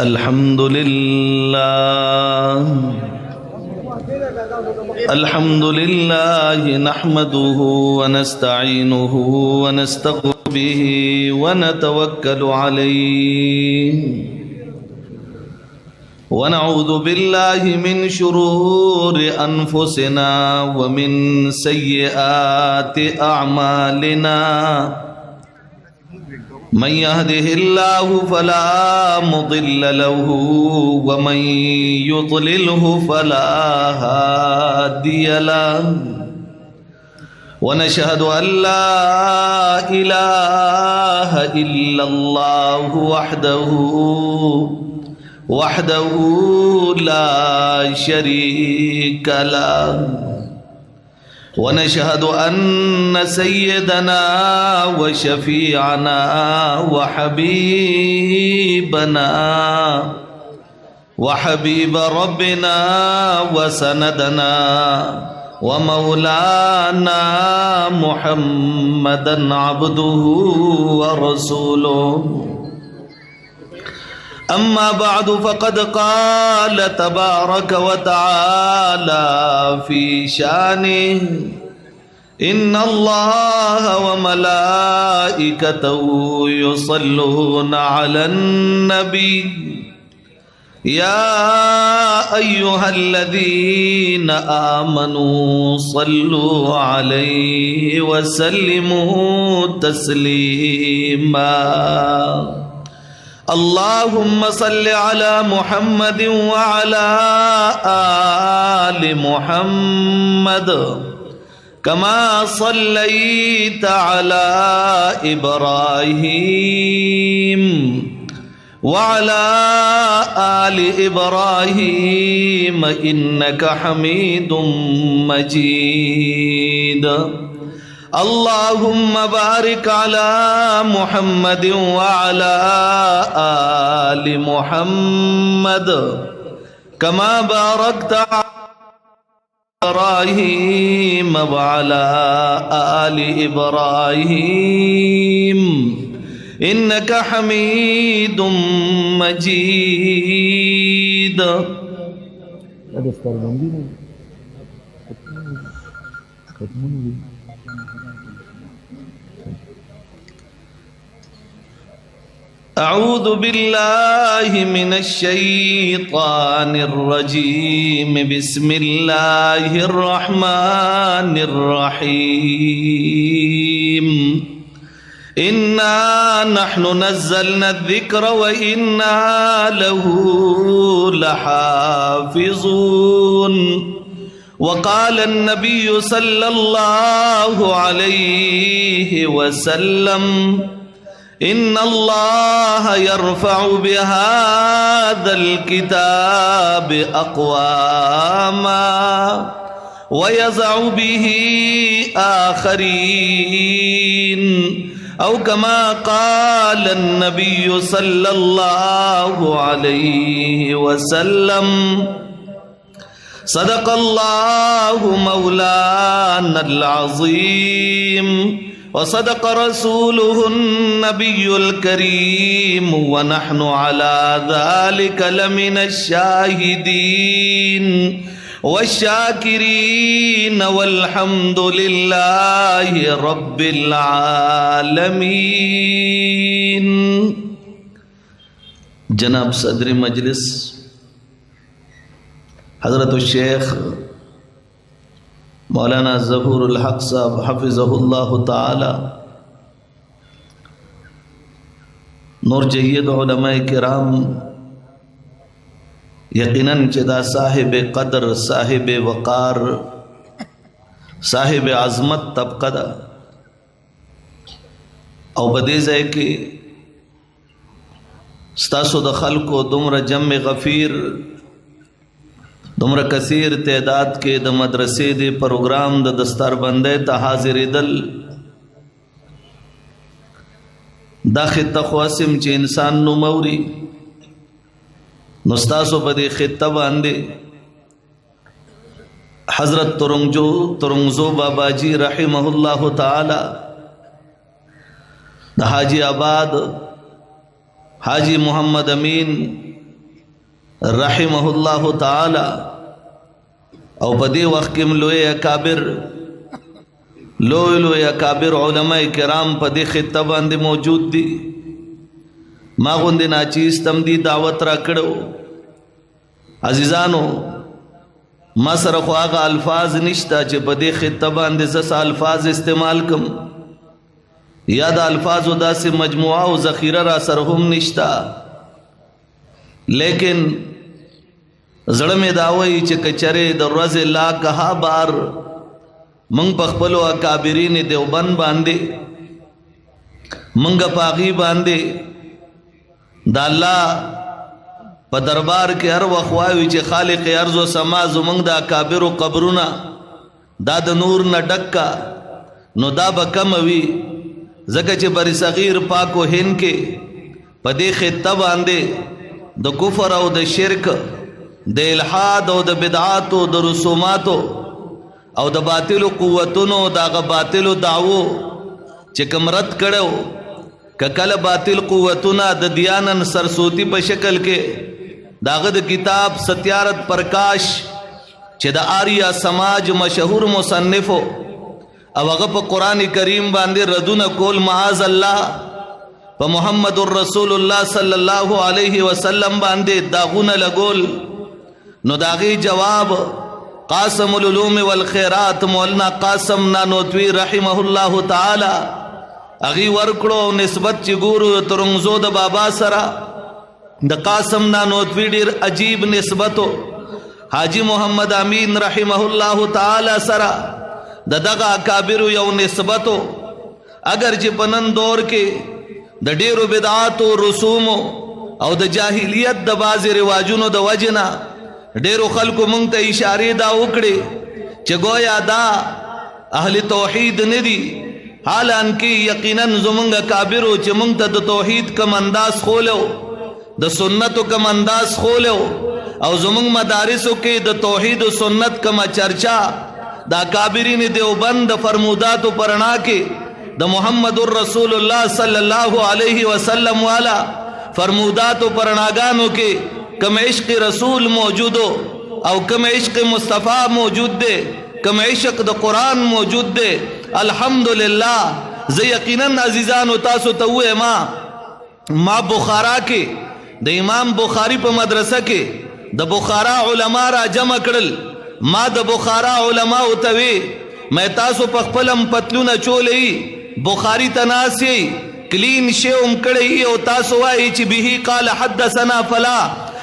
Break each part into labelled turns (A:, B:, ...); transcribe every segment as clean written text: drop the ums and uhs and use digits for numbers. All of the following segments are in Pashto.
A: अल्हम्दुलिल्लाह नहमदुहु व नस्तईनुहु व नस्तग़फिरु बिहि व नतवक्कलु अलैहि व नऊज़ु बिल्लाहि मिन शुरूरि अनफुसिना व मिन सय्यिआति अअमालिना मन यहदिहिल्लाहु फला मुदिल्ल लहु व मन युद्लिलहु फला हादिय लहु व नशहदु अल्ला इलाहा इल्लल्लाहु वहदहु ला शरीक लहु ونشهد أن سيدنا وشفيعنا وحبيب ربنا وسندنا ومولانا محمدا عبده ورسوله أما بعد فقد قال تبارك وتعالى في شانه إن الله وملائكته يصلون على النبي يا أيها الذين آمنوا صلوا عليه وسلموا تسليما اللهم صل على محمد وعلى آل محمد كما صليت على إبراهيم وعلى آل إبراهيم إنك حميد مجيد اللهم بارك على محمد وعلى آل محمد كما باركت على إبراهيم وعلى آل إبراهيم إنك حميد مجيد أعوذ بالله من الشيطان الرجيم بسم الله الرحمن الرحيم إنا نحن نزلنا الذكر وإنا له لحافظون وقال النبي صلى الله عليه وسلم إن الله يرفع بهذا الكتاب أقواما ويضع به آخرين أو كما قال النبي صلى الله عليه وسلم صدق الله مولانا العظيم وصدق رسوله النبي الكريم ونحن على ذلك لمن الشاهدين والشاكرين والحمد لله رب العالمين جناب صدر مجلس حضرت الشیخ مولانا ظہور الحق صاحب حفظہ اللہ تعالی نور جید علماء کرام یقیناً چدا صاحب قدر صاحب وقار صاحب عظمت طبقہ دا او بدیز ہے کہ ستاسو د خلقو دمر جمع غفیر دمر کثیر تعداد کے د مدرسے دے پروگرام د دستار بندے تا حاضر دل دا خطہ خواسم چی انسان نو موری نستاسو بدے خطہ باندے حضرت ترنگزو بابا جی رحمہ اللہ تعالی دا حاجی آباد حاجی محمد امین رحمه الله تعالی او په دې وخت کې لوی اکابر لوی اکابر علماء کرام په دې خطه باندې موجود دي. ما غوندې ناچیز تم دی دعوت را کړو. عزیزانو ما سره خو هغه الفاظ نشته چې په دې خطه باندې زه الفاظ استعمال کم، یا د الفاظو داسې مجموعه او ذخیره را سره هم نشته، لیکن زړه مې دا وایي چې کچره د ورځې لا کها بار منگ پا خپلو اکابرین دیوبند باندے منگا پاغی باندے دا اللہ پا دربار کے ہر وخواوی چے خالق ارض و سما زمنگ دا اکابر و قبرونا دا دا نور نا ڈکا نو دا با کموی زکا چے بری صغیر پاک و ہن کے پا دے خطہ باندے دا کفر او دا شرک دا الحاد او دا بدعات او دا رسوماتو او د باطلو قوتونو داغه باطلو دعوو چې کوم رد کړو کله باطل قوتونه د دیانن سرسوتی په شکل کې داغه د کتاب ستیارت پرکاش چې د آریا سماج مشهور مصنف او هغه په قران کریم باندې ردونه کول معاذ الله په محمد رسول الله صلی الله علیه وسلم باندې داغونه لګول نو داغي جواب قاسم العلوم والخیرات مولانا قاسم نانوتوی رحمه الله تعالی اغي ورکړو نسبت چې ګورو ترنګزو د بابا سره د قاسم نانوتوی ډیر عجیب نسبتو حاجی محمد امین رحمه الله تعالی سره دغه اکابر یو نسبتو اگر چې پنن دور کې د ډیرو بدعات او رسوم او د جاهلیت د باز رواجونو د وجنه ډیرو خلکو مونږ ته اشاره دا وکړي چې گویا دا اهل توحید ندي، حالانکه یقینا زمونږ کابرو چې مونږ ته د توحید کم انداز خولو د سنتو کم انداز خولو او زمونږ مدارسو کې د توحید او سنت کم چرچا دا کابرین دیوبند فرموداتو پرنا کې د محمد رسول الله صلی الله علیه وسلم والا فرموداتو پرناګانو کې کم عشق رسول موجود ہو او کم عشق مصطفیٰ موجود دے کم عشق دا قرآن موجود دے الحمدللہ زی یقیناً عزیزان و تاسو توئے ما بخارا کے دا امام بخاری پا مدرسہ کے دا بخارا علماء را جمع کرل ما دا بخارا علماء اتوے میں تاسو پخپلم پتلون چولئی بخاری تناسی کلین شیوم کڑئی او تاسو آئی چی بھی قال حدثنا فلا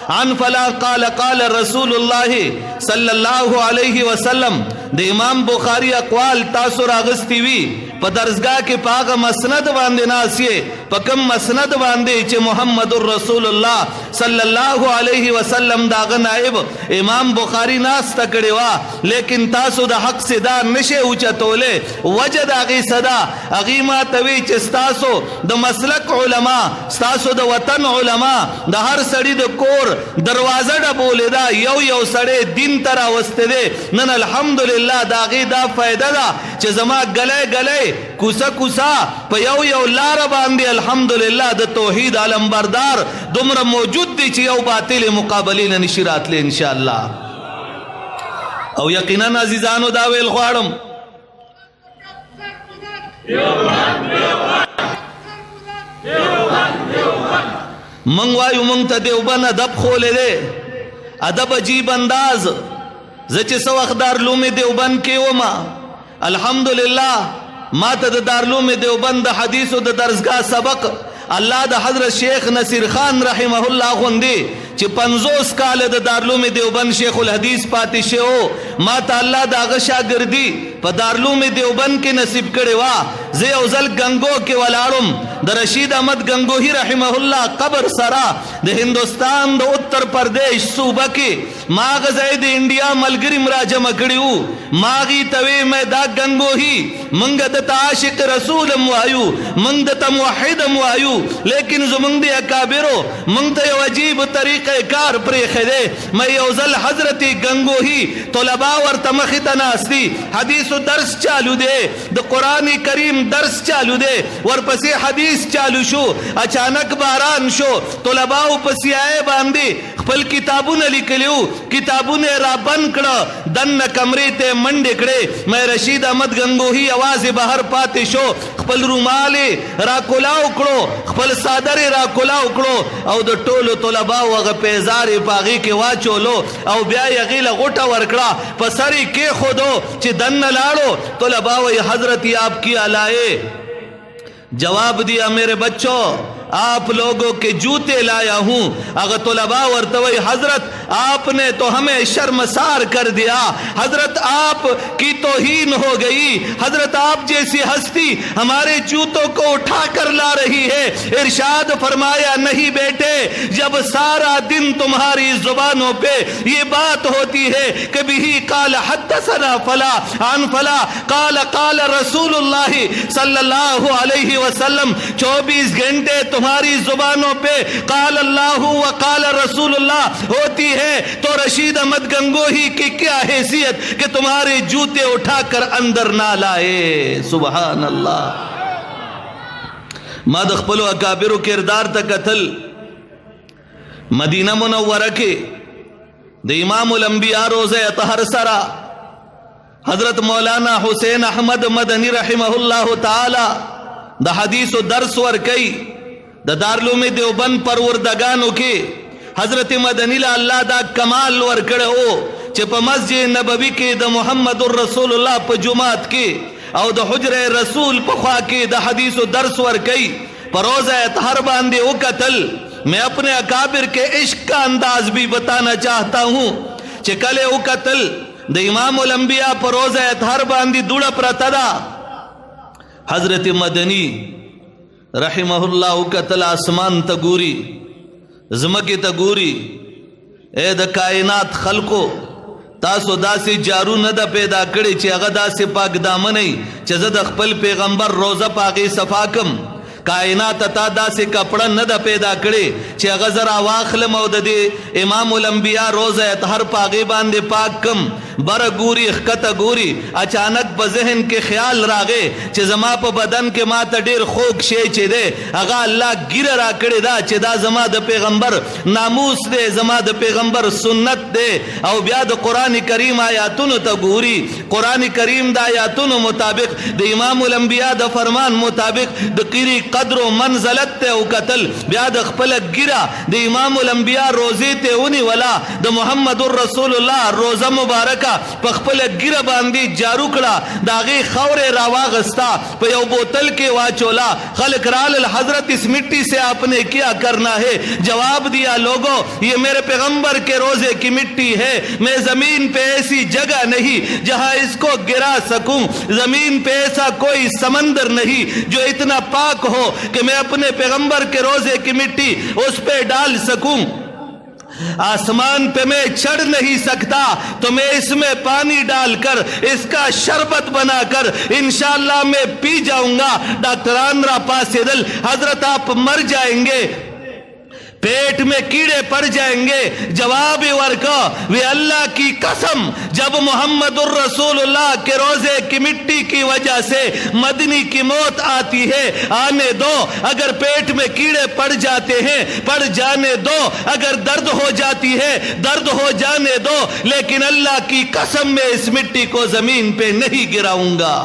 A: عن فلا قال قال رسول الله صلی اللہ علیہ وسلم د امام بخاری اقوال تاسو راغستی وی په درسگاہ کې پاغه مسند باندې ناسیه په کم مسند باندې چې محمد رسول الله صلی الله علیه وسلم داغه نائب امام بخاری ناس تکړه وا، لیکن تاسو د حق صدا نشه اوچتوله وجد اغي صدا اغي ما توی چې تاسو د مسلک علما تاسو د وطن علما د هر سړی د کور دروازه ډبولې دا یو سړی دین تر واستې ده نن الحمدلله داغي دا فائدہ ده چې زما گلے کوسا په یو لار باندې الحمدلله د توحید علم بردار دومره موجود دي چې یو باطل مقابله نه نشي راتله ان شاء الله. او یقینا عزیزانو دا ویل غواړم من وایو مونږ ته دیوبند ادب خولې ده، ادب عجیب انداز زه چې سو اخدار لومې دیوبند کې وما الحمدلله ما ته د دارالعلوم دیوبند حدیث او د درسگاہ سبق الله د حضرت شیخ نصیر خان رحمه الله غوندي چې 50 کال د دارالعلوم دیوبند شیخ الحدیث پاتې شو ما ته الله دغه شاګردي په دارالعلوم دیوبند کې نصیب کړي وا. زه یو ځل گنگو کې ولاړم د رشید احمد گنگوہی رحمه الله قبر سرا د هندوستان د اتر پردیش صوبه کې ما غزید انڈیا ملگری مراجم اکڑیو ماغی توی میں دا گنگو ہی منگ دتا عاشق رسول موایو منگ دتا موحد موایو لیکن زمنگ دی اکابرو منگ تا یو عجیب طریقہ کار پریخے دے میں یوزل حضرت گنگو ہی طلباء ورطمخ تناستی حدیث و درس چالو دے دا قرآن کریم درس چالو دے ورپسی حدیث چالو شو اچانک باران شو طلباء پسی آئے باندی خپل کتابون لکلیو کتابون را بند کڑا دن کمری تے منڈ کڑے میں رشید احمد گنگوہی آواز بہر پاتے شو خپل رومالے را کلاو کڑو خپل صادر را کلاو کڑو او دا ٹولو طلباء وغا پیزار پاغی کے واچو لو او بیا یغیل غوٹا ورکڑا پسری کے خودو چی دن لاڑو طلباء حضرت آپ کی علائے جواب دیا میرے بچوں آپ لوگوں کے جوتے لایا ہوں اگر طلباء ورتوی حضرت آپ نے تو ہمیں شرمسار کر دیا حضرت آپ کی توہین ہو گئی حضرت آپ جیسی ہستی ہمارے جوتوں کو اٹھا کر لا رہی ہے ارشاد فرمایا نہیں بیٹے جب سارا دن تمہاری زبانوں پہ یہ بات ہوتی ہے کبھی ہی قال حدثنا فلا عن فلا قال رسول اللہ صلی اللہ علیہ وسلم 24 گھنٹے تمہاری زبانوں پہ قال اللہ وقال رسول اللہ ہوتی ہے تو رشید احمد گنگوہی کی کیا حیثیت کہ تمہارے جوتے اٹھا کر اندر نہ لائے سبحان اللہ ما دخپلو اکابرو کردار تا قتل مدینہ منورہ کے دا امام الانبیاء روزہ اطہر سرا حضرت مولانا حسین احمد مدنی رحمہ اللہ تعالی دا حدیث و درس ورکی دا دارلوم دیوبند پروردگانو کے حضرت مدنی اللہ دا کمال ورکڑے ہو چپا مسجد نبوی کے دا محمد الرسول اللہ پا جماعت کے او دا حجر رسول پا خواہ کے دا حدیث و درس ورکی پروزہ اطہر باندے او قتل میں اپنے اکابر کے عشق کا انداز بھی بتانا چاہتا ہوں چکلے او قتل دا امام الانبیاء پروزہ اطہر باندے دوڑا پرتدا حضرت مدنی رحمہ اللہ قتل آسمان تگوری زمکی تگوری اے دا کائنات خلقو تاسو دا سی جارو ندا پیدا کری چی اغا دا سی پاک دامنی چی زد اخپل پیغمبر روزہ پاکی صفاکم کائنات تا دا سی کپڑا ندا پیدا کری چی اغا ذرا واخلم او دا دی امام الانبیاء روزہ اطہر پاکی باندے پاک کم بر گوری اخکت گوری اچانک بذہن کے خیال راگے چی زما پا بدن کے ماتا دیر خوک شے چی دے اگا اللہ گر را کڑی دا چی دا زما دا پیغمبر ناموس دے زما دا پیغمبر سنت دے او بیا دا قرآن کریم آیاتونو تا گوری قرآن کریم دا آیاتونو مطابق دا امام الانبیاء دا فرمان مطابق دا قیری قدر و منزلت تے او قتل بیا دا خپلک گرا دا امام الانبیاء روزی تے انی ولا دا محمد الرسول اللہ روزہ مبارک پخپل گر باندی جارو کڑا داغی خور راواغستا پہ یو بوتل کے واچولا خلق رال الحضرت اس مٹی سے آپ نے کیا کرنا ہے جواب دیا لوگوں یہ میرے پیغمبر کے روزے کی مٹی ہے میں زمین پہ ایسی جگہ نہیں جہاں اس کو گرا سکوں زمین پہ ایسا کوئی سمندر نہیں جو اتنا پاک ہو کہ میں اپنے پیغمبر کے روزے کی مٹی اس پہ ڈال سکوں آسمان پہ میں چڑھ نہیں سکتا تو میں اس میں پانی ڈال کر اس کا شربت بنا کر انشاءاللہ میں پی جاؤں گا ڈاکٹران را پاسے دل حضرت آپ مر جائیں گے پیٹ میں کیڑے پڑ جائیں گے جواب ورکا وی اللہ کی قسم جب محمد الرسول اللہ کے روزے کی مٹی کی وجہ سے مدنی کی موت آتی ہے آنے دو اگر پیٹ میں کیڑے پڑ جاتے ہیں پڑ جانے دو اگر درد ہو جاتی ہے درد ہو جانے دو لیکن اللہ کی قسم میں اس مٹی کو زمین پہ نہیں گراؤں گا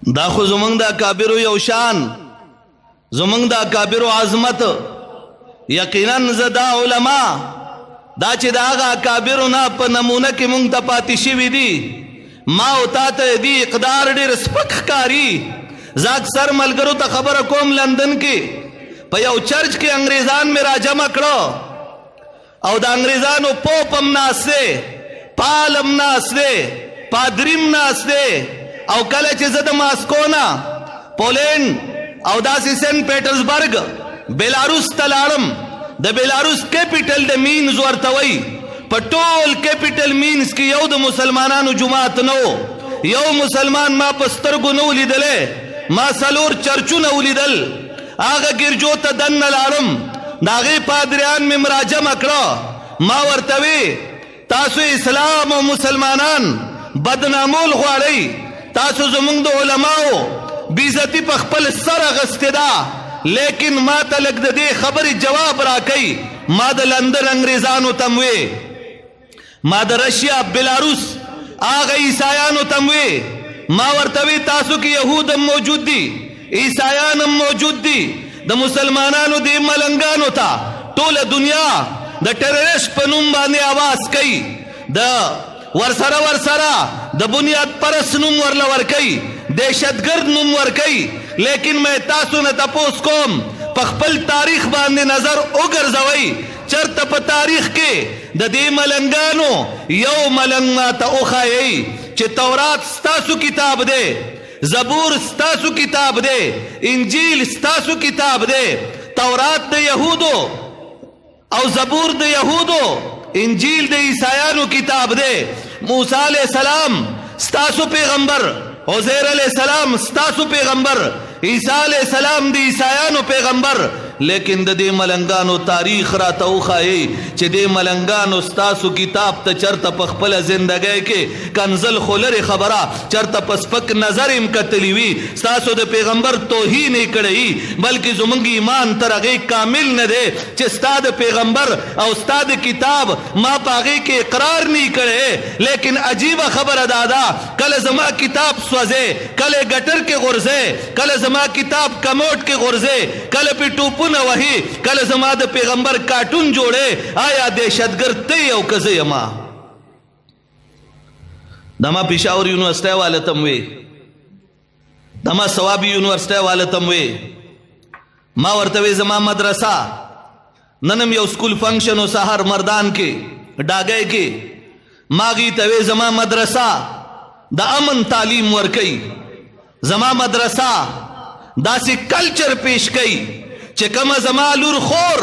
A: دا خو زمنگ دا کابرو یوشان زمنگ دا کابرو عظمت یقیناً زدا علماء دا چې د هغه اکابرو نه په نمونه کې مونږ ته پاتې شوي دي ما او تا ته دې اقدار ډېر سپک ښکاري. زه اکثر ملګرو ته خبره کوم لندن کې په یو چرچ کې انګریزان مې راجمع کړه او د انګریزانو پوپ هم ناست دی پال هم ناست دی پادري هم ناست دی او کله چې زه د ماسکو نه پولینډ او داسې سنټ پیټرزبرګ بیلاروس ته لاړم د بیلاروس کیپیټل د مینز ورته وایي په ټول کیپیټل مینز کې یو د مسلمانانو جماعت نه و یو مسلمان ما په سترګو نه و لیدلی ما 4 چرچونه ولیدل هغه ګرجو ته دننه لاړم د هغې پادریان مې مراجمه کړه ما ورته وی تاسو اسلام او مسلمانان بدنامول غواړئ تاسو زمونږ د علماو بیزتی په خپل سر اغستې ده لیکن ما ته لږ د دې خبرې جواب راکئ ما د لندن انګریزانو ته م وی ما د رشیا بیلاروس هغه عیسایانو ته م وی ما ورته وی تاسو کې یهود هم موجود دي عیسایان هم موجود دي د مسلمانانو د ملنګانو ته ټوله دنیا د ټیرریسټ په نوم باندې آواز کوي د ورسره د بنیاد پرست نوم ورله ورکوي دهشتګرد نوم ورکوي لیکن میں تاسو نه تپوس کوم په خپل تاریخ باندې نظر وګرځوئ چرته په تاریخ کې د دې ملنګانو یو ملنګ ماته وښایئ چې تورات ستاسو کتاب دی زبور ستاسو کتاب دی انجیل ستاسو کتاب دی تورات د یهودو او زبور د یهودو انجیل د عیسایانو کتاب دی موسی علیہ السلام ستاسو پیغمبر عزیر علیہ السلام ستاسو پیغمبر عیسی علیہ السلام د عیسایانو پیغمبر لیکن د دې ملنګانو تاریخ راته وښایئ چې دې ملنګانو ستاسو کتاب ته چرته په خپله زندګۍ کې کنزل خو لرې خبره چرته په سپک نظر یې کتلي وي ستاسو د پیغمبر توهین یې کړی بلکې زموږ ایمان تر هغې کامل نه دی چې ستا د پیغمبر او ستا د کتاب ما په هغې کې اقرار نه کړی لیکن عجیبه خبره دا ده کله زما کتاب سوځې کله ګټر کې غورځې کله زما کتاب کموټ کې غورځې کله پې ټوپونه وهي کله زما د پیغمبر کارټون جوړې آیا دهشتګرد ته یې او که زه یما دا ما پېښور یونیورسټۍ والا ته م وی دا ما ثوابي یونیورسټۍ والا ته م وی ما ورته وی زما مدرسه نن هم یو سکول فنکشن و سهار مردان کې ډاګۍ کې ما هغې ته وی زما مدرسه د امن تعلیم ورکوي زما مدرسه داسې کلچر پیش کوي چې کومه زما لور خور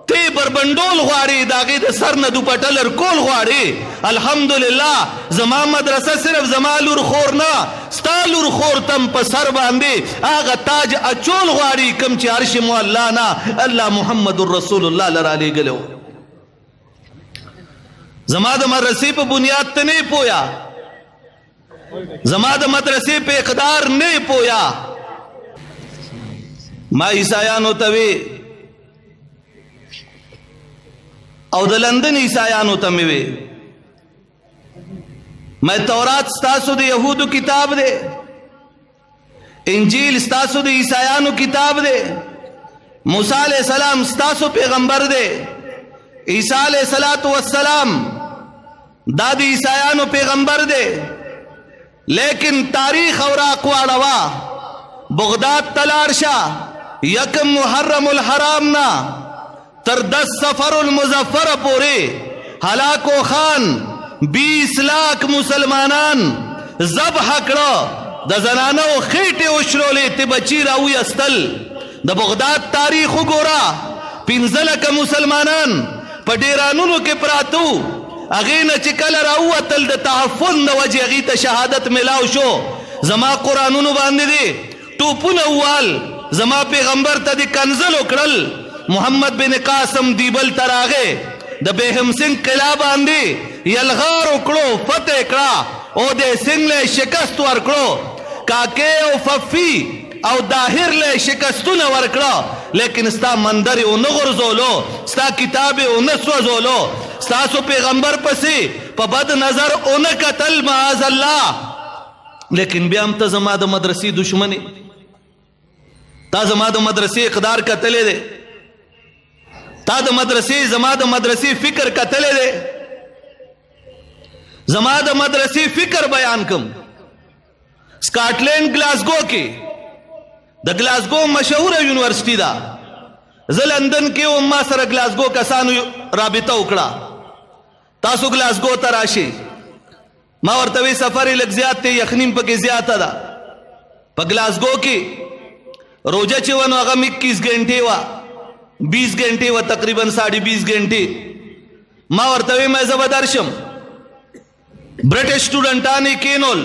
A: تی بربنډول غواړي د هغې د سر نه دوپټه لرکول غواړي الحمدلله زما مدرسه صرف زما لور خور نه ستا لور خور تم په سر باندې هغه تاج اچول غواړي کوم چې عرش معلا نه الله محمد رسول الله له رالیږلی و زما د مدرسې په بنیاد ته نه پویا زما د مدرسې په اقدار نه پویا ما عیسایانو ته وی او د لندن عیسایانو ته مې وی میں تورات ستاسو د یهودو کتاب دی انجیل ستاسو د عیسایانو کتاب دی موسی علیہ السلام ستاسو پیغمبر دی عیسی علیہ السلام دا د عیسایانو پیغمبر دی لیکن تاریخ اور اقواړوا بغداد تلارشا یکم محرم الحرام نا تر 10 سفر المظفر پورے ہلاکو خان 20 لاکھ مسلمانان ذبح کړه د زنانو خېټې وشرولې ته بچی راوي استل د بغداد تاریخ وګوره 15 لکه مسلمانان په ډیرانونو کې پراتو هغې نه چې کله راووتل د تحفظ نه وجې هغې ته شهادت ملاو شو زما قرآنونو باندې دی ټوپونه ووال زما پیغمبر ته د کنزل وکړل محمد بن قاسم دیبل ته راغی د بهم سنگ قلعه باندې یلغار وکړو فتح کړه او د سنگ له شکست ورکړو کاکې او ففي او داهر له شکستونه ورکړه لیکن ستا مندر یې ونه غورځولو ستا کتاب یې ونه سوځولو ستاسو پیغمبر پسې په بد نظر ونه کتل معاذ الله لیکن بیا هم ته زما د مدرسې دشمنې تا زما د مدرسې اقدار کتلی دی تا د مدرسې زما د مدرسې فکر کتلې دی، زما د مدرسې فکر بیان کم. سکاټلینډ گلاسگو کې د گلاسگو مشهوره یونیورسيټي ده، زه لندن کې وم، ما سره گلاسگو کسانو رابطه وکړه، تاسو گلاسگو ته راشئ. ما ورته وی سفر یې لږ زیات دی، یخنیم پکې زیاته ده. په گلاسگو کې روجه چې وه نو هغه 21 घंटे وه، 20 घंटे وه، تقریبا 20.5 घंटे. ما ورته وی مې زه به درشم. برټش سټوډنټان یې کینول،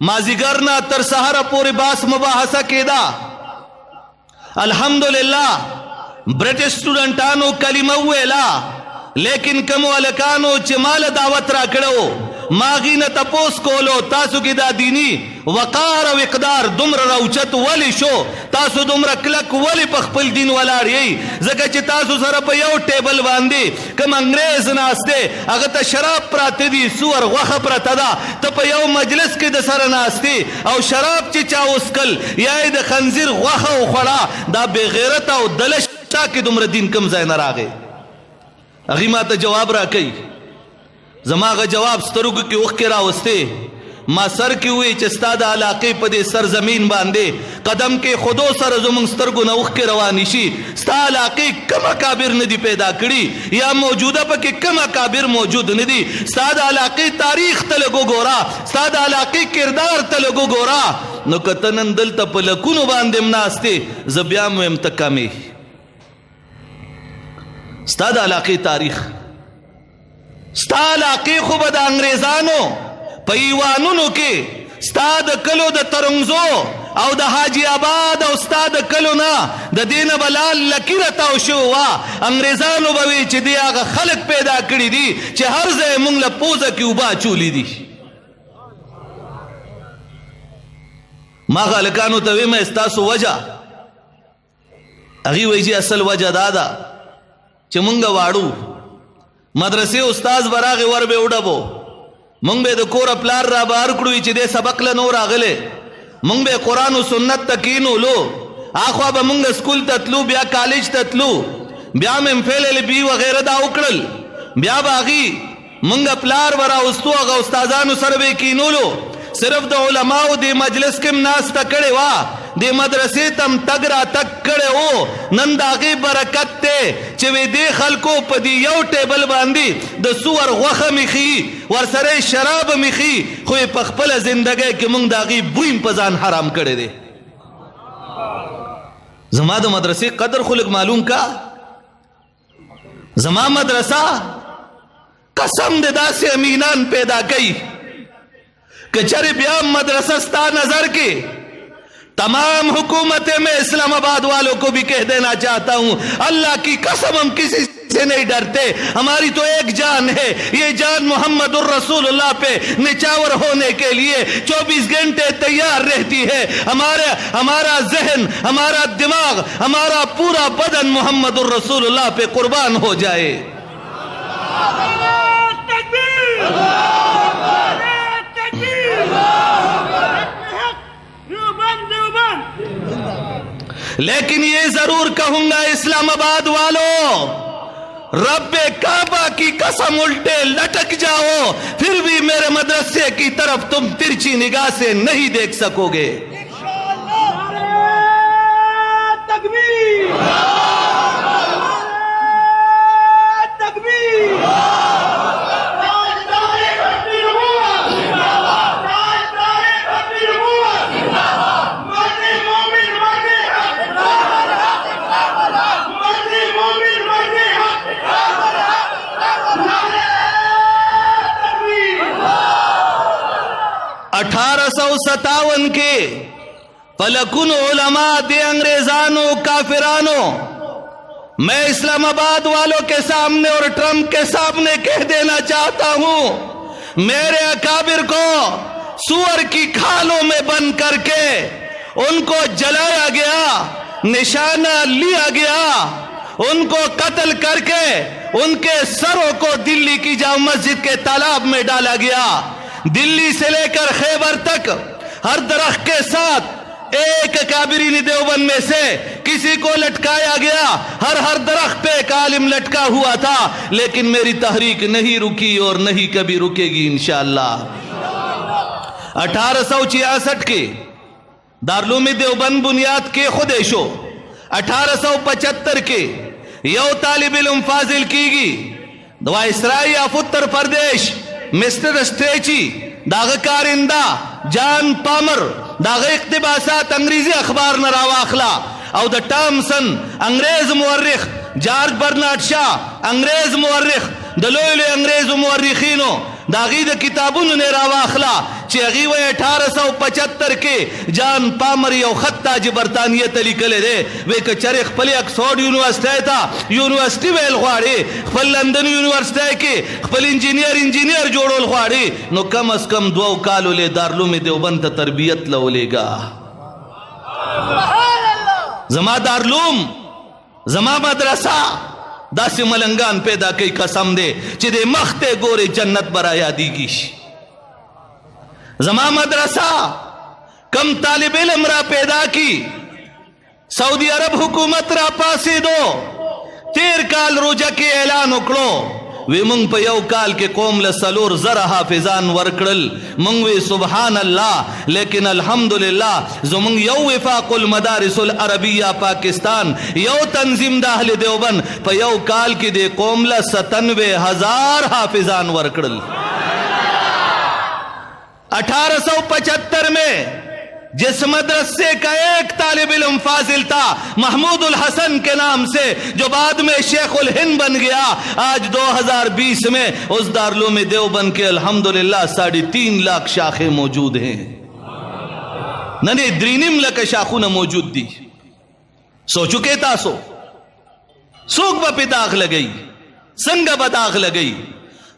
A: مازیګر نه تر سهاره پورې باس مباحثه کېده. الحمدلله برټش سټوډنټانو کلمه وویله، لیکن کومو هلکانو چې ماله دعوت را کړو ما هغې نه تپوس کولو تاسو کې دا دیني وقار او اقدار دومره راوچت ولې شو، تاسو دومره کلک ولې په خپل دین ولاړ یئ؟ ځکه چې تاسو سره په یو ټیبل باندې کوم انګریز ناست دی، هغه ته شراب پراته دي، سور غوښه پرته ده، ته په یو مجلس کې د سره ناست او شراب چې چا وڅکل یا یې د خنزیر غوښه وخوړه، دا بې غیرته او دلش چا کې دومره دین کوم ځای نه راغی؟ هغې ما ته جواب را کوي، زما هغه جواب سترګو کې اوښکې راوستې، ما سر کې وی چې ستا د علاقې په دې سرزمین باندې قدم کې خودو سره زموږ سترګو نه اوښکې روانې شي، ستا علاقې کم اکابر نه دي پیدا کړي یا موجوده پکې کم اکابر موجود نه دي، ستا د علاقې تاریخ ته لږ وګوره، ستا د علاقې کردار ته لږ وګوره. نو که ته نن دلته په لکونو باندې م ناستې، زه بیا م ویم ته کمې. ستا د علاقې تاریخ، ستا علاقې خو به د انګریزانو په ایوانونو کې ستا د کلو د ترنګزو او د حاجی آباد او ستا د کلو نه د دې نه به لال لکیره تاو شوې وه. انګریزانو به وي چې دې هغه خلک پیدا کړي دي چې هر ځای موږ له پوزه کې اوبه اچولي دي. ما هغه هلکانو ته ویمه ستاسو وجه؟ هغې وایي چې اصل وجه دا ده چې مونږ واړو مدرسې استاز به راغی ور به وډبو، مونږ به د کوره پلار را بهر کړو چې دې سبق له نو راغلی، مونږ به قرآن و سنت ته کینولو، اخوا به مونږ سکول ته تلو، بیا کالج ته تلو، بیا م MPhil LB وغیره دا وکړل، بیا به هغې مونږ پلار به راوستو، هغه استادانو سره به یې کینولو، صرف د علماو د مجلس کې م ناسته کړې وه، د مدرسې تم تګ را تګ کړی و. نن د هغې برکت دی چې وی دې خلکو په دې یو ټیبل باندې د سور غوښه میخي، ورسره یې شراب میخي، خو یې په خپله زندګۍ کې موږ د هغې بوی په ځان حرام کړی دی. زما د مدرسې قدر خو لږ معلوم کا. زما مدرسه قسم د داسې امینان پیدا کوي کہ چرے بیا مدرسہ ستا نظر کے تمام حکومت میں اسلام آباد والوں کو بھی کہہ دینا چاہتا ہوں، اللہ کی قسم ہم کسی سے نہیں ڈرتے، ہماری تو ایک جان ہے، یہ جان محمد الرسول اللہ پہ نچاور ہونے کے لیے 24 گھنٹے تیار رہتی ہے. ہمارا ذہن، ہمارا دماغ، ہمارا پورا بدن محمد الرسول اللہ پہ قربان ہو جائے. لیکن یہ ضرور کہوں گا اسلام آباد والوں، رب کعبہ کی قسم الٹے لٹک جاؤ پھر بھی میرے مدرسے کی طرف تم ترچھی نگاہ سے نہیں دیکھ سکو گے. کے فلکن علماء دے انگریزانوں کافرانوں، میں اسلام آباد والوں کے سامنے اور ٹرمپ کے سامنے کہہ دینا چاہتا ہوں، میرے اکابر کو سور کی کھالوں میں بند کر کے ان کو جلایا گیا، نشانہ لیا گیا، ان کو قتل کر کے ان کے سروں کو دلی کی جامع مسجد کے تالاب میں ڈالا گیا. دلی سے لے کر خیبر تک ہر درخت کے ساتھ ایک اکابرین دیوبند میں سے کسی کو لٹکایا گیا, ہر درخت پہ ایک عالم لٹکا ہوا تھا, لیکن میری تحریک نہیں رکی اور نہیں کبھی رکے گی انشاءاللہ. 1866 کے دارالعلوم دیوبند بنیاد کے خودشو, 1875 کے یو طالب علم فاضل کی گی وائسرائی آف اتر پردیش مسٹر اسٹریچی داغ کارندہ جان پامر داغ اقتباسات انگریزی اخبار نراو اخلا او دا ٹامسن انگریز مورخ جارج برنارڈ شاہ انگریز مورخ دلویل انگریز مورخینو داغی دا کتابون نے راو اخلا چی اغیوہ 1875 کے جان پامر یو خط تاج برطانیت علی کلے دے وے کچرخ پلی اکسفورڈ یونیورسٹی تا یونیورسٹی ویل خواڑی خپل لندن یونیورسٹی کے خپل انجینئر جوڑو الخواڑی نو کم از کم 2 کالو لے دارالعلوم دیوبند تربیت لولے گا. زما دارالعلوم زما مدرسہ داسی ملنگان پیدا کئی قسم دے چی دے مختے گورے جنت برا یادی گیش. زما مدرسہ کم طالب علم را پیدا کی سعودی عرب حکومت را پاسی دو 13 کال روجہ کے اعلان اکڑو وی منگ پا یو کال کے قوم لسلور زر حافظان ورکڑل منگ وی سبحان اللہ. لیکن الحمدللہ زمنگ یو وفاق المدارس العربیہ پاکستان یو تنظیم دا اہل دیوبند پا یو کال کی دے قوم ل97,000 حافظان ورکڑل. 1875 میں جس مدرسے کا ایک طالب علم فاضل تھا محمود الحسن کے نام سے جو بعد میں شیخ الہند بن گیا, آج 2020 میں اس دارالعلوم دیوبند کے الحمدللہ 3.5 لاکھ شاخیں موجود ہیں. ننے 3.5 لاکھ شاخوں موجود دی. سوچو کے تاسو سوک با پی داغ لگئی سنگا با داغ لگئی.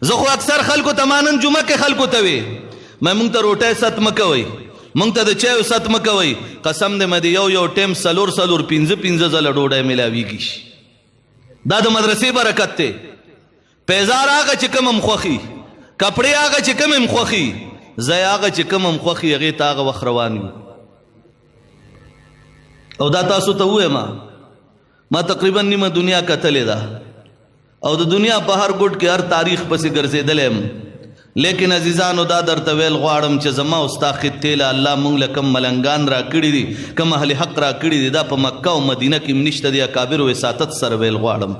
A: زخو اکثر خلقو تمانن جمعہ کے خلقو توے میں منگتا روٹے ست مکوئی منگتا دا چیو ست مکوئی قسم دے مدی یو ٹیم سلور 15 زل ڈوڑے ملاوی گیش. دا دا مدرسی برکت تے پیزار آگا چکم ام خوخی کپڑے آگا چکم ام خوخی زی آگا چکم ام خوخی اغیط آگا وخروانی. او دا تاسو تا ہوئے ما تقریبا نیمہ دنیا کا تلے دا او دا دنیا پا ہر گوٹ کے ہر تاریخ پسی گرزے دلیم. لیکن عزیزانو دا در طویل غوارم چه زما استا خطیل اللہ مونگ لکم ملنگان را کڑی دی کم اہل حق را کڑی دی دا پا مکہ و مدینہ کی منشت دی اکابر و اساتت سر ویل غوارم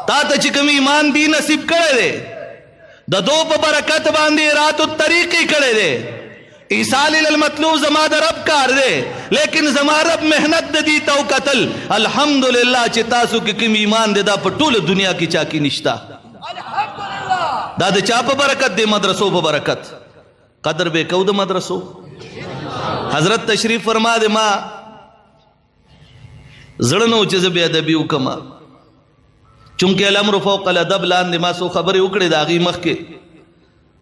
A: تا تا چکم ایمان دی نصیب کرے دے دا دو پا برکت باندی رات و طریقی کرے دے. ایسالی للمطلوب زما دا رب کار دے لیکن زما رب محنت دی تو قتل الحمدللہ چی تاسو کم ایمان دے دا پا طول دنیا کی چاکی نشتا. دا دا چا پا برکت دے مدرسو پا برکت قدر بے کو دا مدرسو. حضرت تشریف فرما دے ما زڑنو چیز بے ادبیو کما چونکہ الامر فوق الادب لان دے ما سو خبری اکڑے دا غی مخ کے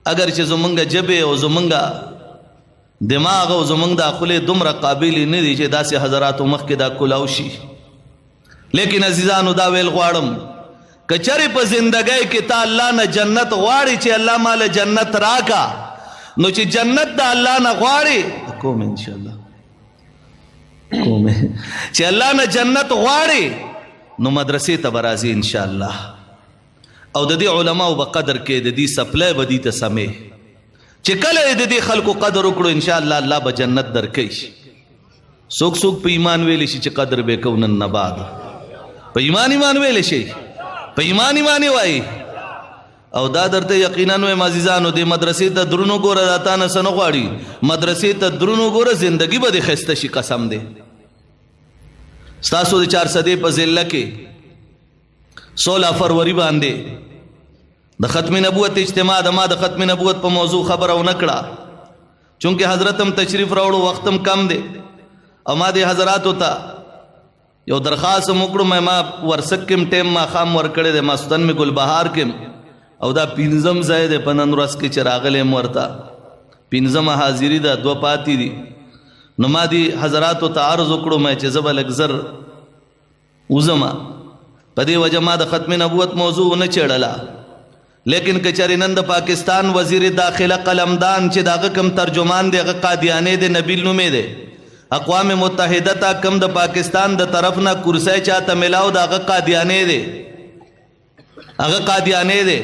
A: اگر چیز زمنگا جبے او زمنگا دماغ او زمنگ دا خلے دمرا قابلی ندی چے دا سے حضراتو مخ کے دا کلاوشی. لیکن عزیزانو دا ویل غوارم کچری پا زندگی کی تا اللہ نا جنت غواری چی اللہ مال جنت راکا نو چی جنت دا اللہ نا غواری کوم انشاءاللہ چی اللہ نا جنت غواری نو مدرسی تا برازی انشاءاللہ. او دا دی علماء با قدر کے دا دی سپلے با دی تا سمے چی کل دا دی خلق قدر اکڑو انشاءاللہ اللہ با جنت در کیش. سوک پا ایمان ویلی شی چی قدر بے کونن نباد پا ایمان ویلی شی پا ایمانی وائی او دا درتے یقیناً وے معزیزانو دے مدرسی تا درونو گورا داتانا سنغواری مدرسی تا درونو گورا زندگی با دے خستشی قسم دے. ستاسو دے 4 صدے پا زلہ کے 16 فروری باندے دا ختم نبوت اجتماع دا ما دا ختم نبوت پا موضوع خبر او نکڑا چونکہ حضرتم تشریف روڑو وقتم کم دے او ما دے حضراتو تا یو درخواست مکڑو میں ما ورسک کم ٹیم ما خام ورکڑے دے ما ستن میں گل بہار کم او دا 15 زائد پنن رس کے چراغلے مورتا 15 حاضری دا 2 پاتی دی نو ما دی حضراتو تا عرض اکڑو میں چیزب الگزر اوزما پا دی وجہ ما دا ختم نبوت موضوع نہ چڑھلا لیکن کچری نن د پاکستان وزیر داخله قلمدان چې داغه کم ترجمان دی هغه قادیانی دی نبیل نومې دی اقوام متحده ته کم د پاکستان د طرف نه کرسی چاته ملاو داغه قادیانی دی هغه قادیانی دی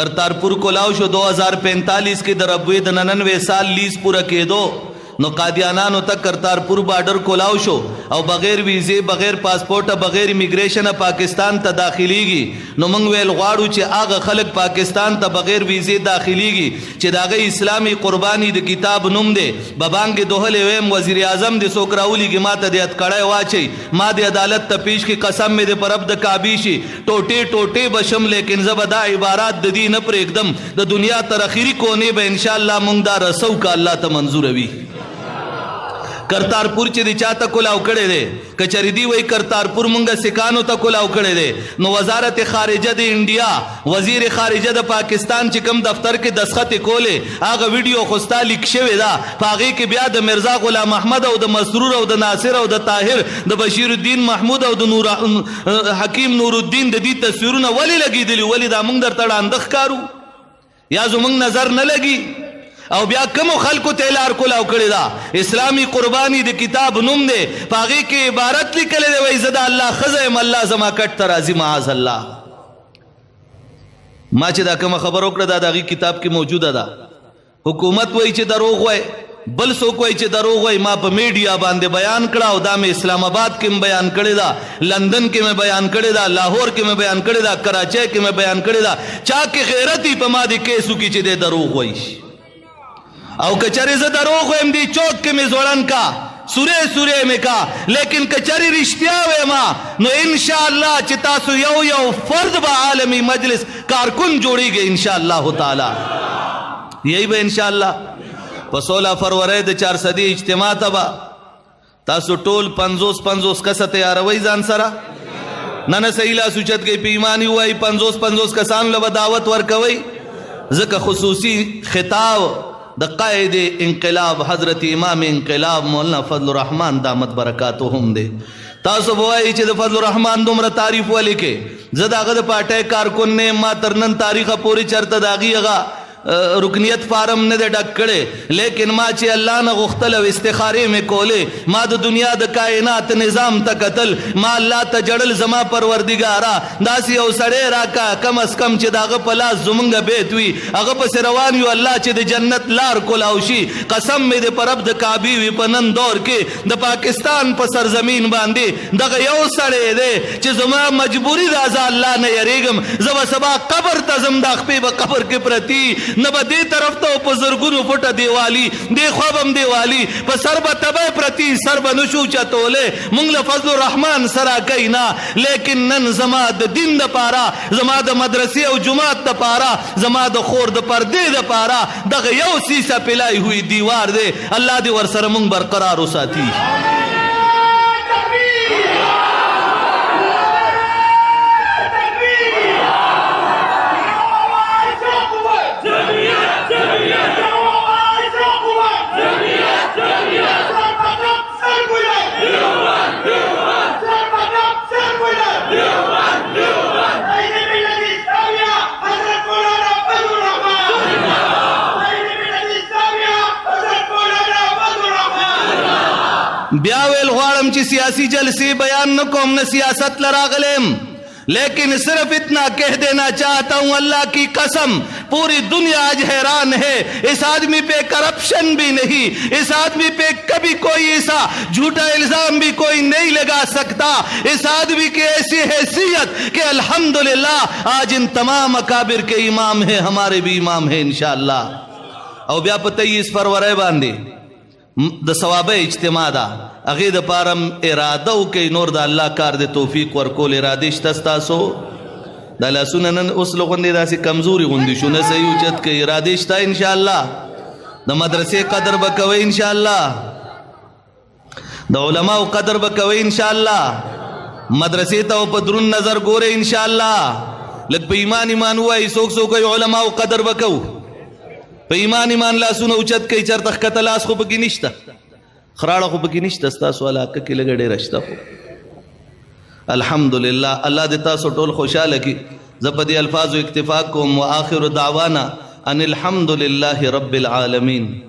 A: کرتارپور کولاو شو 2045 کې د ربوی د 99 سال لیز پورا کېدو نو قادیانانو ته کرتارپور بارډر کولاو شو او بغیر ویزه بغیر پاسپورت بغیر امیگریشن پاکستان ته داخليږي نو موږ ویل غواړو چې هغه خلک پاکستان ته بغیر ویزه داخليږي چې داغه اسلامي قرباني د کتاب نوم دی بابانګ دوهله ویم وزیر اعظم د سوکراولیږي ماته د اتکړای واچي ما د عدالت ته پیش کی قسم مې د پرب د کابی شي ټوټه ټوټه بشم لیکن زبدا عبارات د دین پر एकदम د دنیا تر اخیری کونے به ان شاء الله موږ دا رسو کا الله ته منظور وي کرتارپور چې د چاته کولاو کړي دي کچری دی وای کرتارپور مونږه سکانو ته کولاو کړي دي نو وزارت خارجه د انډیا وزیر خارجه د پاکستان چې کوم دفتر کې دسخط کوله هغه ویډیو خوستا لیک شوی دا پاغي کې بیا د مرزا غلام احمد او د مسرور او د ناصر او د طاهر د بشیر الدین محمود او د نور حکیم نور الدین د دې تصویرونه ولی لګیدلی ولی دا مونږ درته اندخ کارو یا زمونږ نظر نه لګي او بیا کوم خلکو ته لار کولاو کړی دا اسلامی قربانی د کتاب نوم دی پاغي کې عبارت لیکل دی وای زدا الله خزم الله زما کټ ترازی معاذ الله ما چې دا کوم خبر وکړه دا دغه کتاب کې موجوده ده حکومت وای چې دروغ وای بل څوک وای چې دروغ وای ما په میډیا باندې بیان کړه او دا مې اسلام آباد کې بیان کړی دا لندن کې مې بیان کړی دا لاهور کې مې بیان کړی دا کراچۍ کې مې بیان کړی دا چا کې غیرتی په ما دي کیسو کې چې دروغ وای او کچری ز دروغ ویم دی چوک کې می زوړن کا سوره می کا لیکن کچری رښتیا ویما نو ان شاء الله چې تاسو یو فرد به عالمی مجلس کارکن جوړیږي ان شاء الله تعالی یہی به ان شاء الله په 16 فروری د 400 اجتماع ته تاسو ټول 50 کس تیاروي ځان سره نن سهیلا سوچت کې پیمانی وای 50 کسان له دعوت ورکوي ځکه خصوصي خطاب د قائد انقلاب حضرت امام انقلاب مولانا فضل الرحمن دامت برکاتهم دے تاسو بوای چې د فضل الرحمن دومره تعریف ولیکې زه داغه د پټه کارکون نه ما ترنن تاریخه پوری چرته داغیغه رکنیت فارم نه ډک کړي لیکن ما چې الله نه غختل او استخاره مې کوله ما د دنیا د کائنات نظام ته قتل ما الله ته جړل زما پروردګارا داسې او سړی راکا کم اس کم چې داغه پلاس زمونږ بیت وي هغه پس روان یو الله چې د جنت لار کولاو شي قسم مې د پرب د کعبه وي پنن دور کې د پاکستان په سرزمین باندې دغه یو سړی دی چې زما مجبوری د الله نه یریږم زما سبا قبر ته زم د خپل قبر کې پرتی نه به دې طرف ته په زرګونو فټه دیوالی دې خوابم دیوالی په سر به تبه پرتی سر به نشو چتوله مونږ له فضل الرحمن سره کینا لیکن نن زما د دین د پاره زما د مدرسې او جماعت د پاره زما د خور د پردې د پاره دغه یو سیسه پلای ہوئی دیوار دی الله دې ور سره مونږ برقرار وساتي بیا ویل غواړم چې سیاسی جلسے بیان نہ کوم نہ سیاست لراغلم لیکن صرف اتنا کہہ دینا چاہتا ہوں اللہ کی قسم پوری دنیا آج حیران ہے اس آدمی پہ کرپشن بھی نہیں اس آدمی پہ کبھی کوئی ایسا جھوٹا الزام بھی کوئی نہیں لگا سکتا اس آدمی کی ایسی حیثیت کہ الحمدللہ آج ان تمام اکابر کے امام ہیں ہمارے بھی امام ہیں انشاءاللہ او بیا په 23 فروری باندې د ثواب اجتماع دا هغه د پارم اراده او کې نور د الله کار د توفیق ورکول اراده شته تاسو د لاسونه نن اوس لغوندې داسې کمزوري غوندي شو نه صحیح اوچت کې اراده شته ان شاء الله د مدرسې قدر وکوي ان شاء الله د علماء قدر وکوي ان شاء الله مدرسې ته په درون نظر ګوره ان شاء الله لکه په ایمان وای څوک علماء قدر وکوي په ایمان لاسونه اوچت کوي چرته ښکته لاس خو پکې نشته خراړه خو پکې نشته ستاسو علاقه کې لږ ډېره شته خو الحمدلله الله دې تاسو ټول خوشحاله کړي زپدی الفاظ و اکتفا کوم. وآخر دعوانا ان الحمد للہ رب العالمین.